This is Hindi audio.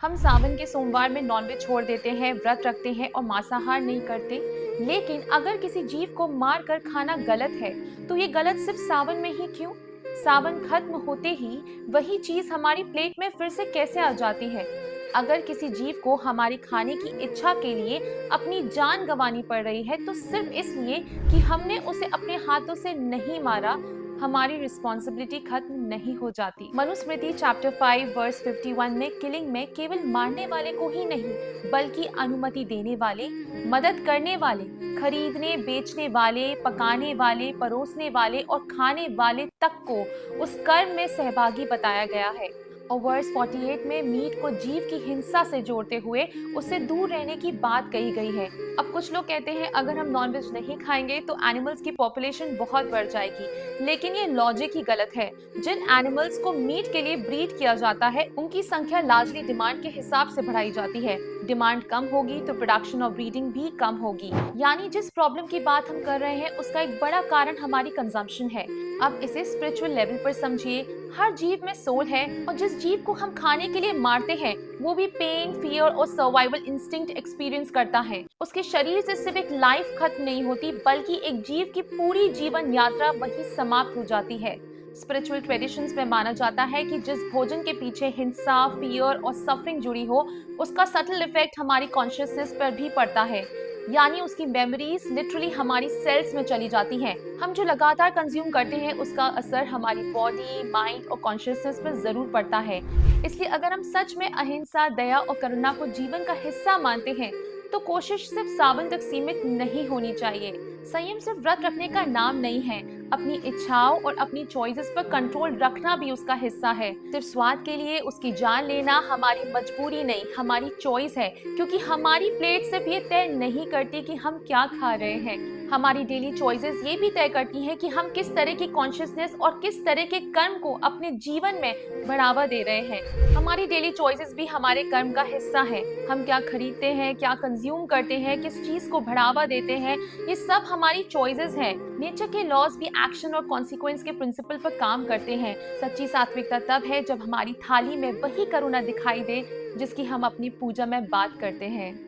हम सावन के सोमवार में नॉनवेज छोड़ देते हैं, व्रत रखते हैं और मांसाहार नहीं करते। लेकिन अगर किसी जीव को मार कर खाना गलत है, तो ये गलत सिर्फ सावन में ही क्यों? सावन खत्म होते ही वही चीज हमारी प्लेट में फिर से कैसे आ जाती है? अगर किसी जीव को हमारी खाने की इच्छा के लिए अपनी जान गंवानी पड़ रही है, तो सिर्फ इसलिए कि हमने उसे अपने हाथों से नहीं मारा, हमारी रिस्पॉन्सिबिलिटी खत्म नहीं हो जाती। मनुस्मृति चैप्टर 5 वर्स 51 में किलिंग में केवल मारने वाले को ही नहीं, बल्कि अनुमति देने वाले, मदद करने वाले, खरीदने बेचने वाले, पकाने वाले, परोसने वाले और खाने वाले तक को उस कर्म में सहभागी बताया गया है। और वर्स 48 में मीट को जीव की हिंसा से जोड़ते हुए उससे दूर रहने की बात कही गई है। अब कुछ लोग कहते हैं अगर हम नॉनवेज नहीं खाएंगे तो एनिमल्स की पॉपुलेशन बहुत बढ़ जाएगी, लेकिन ये लॉजिक ही गलत है। जिन एनिमल्स को मीट के लिए ब्रीड किया जाता है, उनकी संख्या लार्जली डिमांड के हिसाब से बढ़ाई जाती है। डिमांड कम होगी तो प्रोडक्शन और ब्रीडिंग भी कम होगी। यानी जिस प्रॉब्लम की बात हम कर रहे हैं, उसका एक बड़ा कारण हमारी कंजम्पशन है। अब इसे स्पिरिचुअल लेवल पर समझिए। हर जीव में सोल है, और जिस जीव को हम खाने के लिए मारते हैं, वो भी पेन, फियर और सर्वाइवल इंस्टिंक्ट एक्सपीरियंस करता है। उसके शरीर से सिर्फ एक लाइफ खत्म नहीं होती, बल्कि एक जीव की पूरी जीवन यात्रा वही समाप्त हो जाती है। स्पिरिचुअल ट्रेडिशंस में माना जाता है कि जिस भोजन के पीछे हिंसा, फियर और सफरिंग जुड़ी हो, उसका सटल इफेक्ट हमारी कॉन्शियसनेस पर भी पड़ता है। यानी उसकी मेमोरीज लिटरली हमारी सेल्स में चली जाती हैं। हम जो लगातार कंज्यूम करते हैं, उसका असर हमारी बॉडी, माइंड और कॉन्शियसनेस पर जरूर पड़ता है। इसलिए अगर हम सच में अहिंसा, दया और करुणा को जीवन का हिस्सा मानते हैं, तो कोशिश सिर्फ सावन तक सीमित नहीं होनी चाहिए। संयम सिर्फ व्रत रखने का नाम नहीं है, अपनी इच्छाओं और अपनी चॉइसेस पर कंट्रोल रखना भी उसका हिस्सा है। सिर्फ स्वाद के लिए उसकी जान लेना हमारी मजबूरी नहीं, हमारी चॉइस है, क्योंकि हमारी प्लेट सिर्फ ये तय नहीं करती कि हम क्या खा रहे हैं, हमारी डेली चॉइसेस ये भी तय करती हैं कि हम किस तरह की कॉन्शियसनेस और किस तरह के कर्म को अपने जीवन में बढ़ावा दे रहे हैं। हमारी डेली चॉइसेस भी हमारे कर्म का हिस्सा है। हम क्या खरीदते हैं, क्या कंज्यूम करते हैं, किस चीज को बढ़ावा देते हैं, ये सब हमारी चॉइसेस हैं। नेचर के लॉज भी एक्शन और कॉन्सिक्वेंस के प्रिंसिपल पर काम करते हैं। सच्ची सात्विकता तब है जब हमारी थाली में वही करुणा दिखाई दे जिसकी हम अपनी पूजा में बात करते हैं।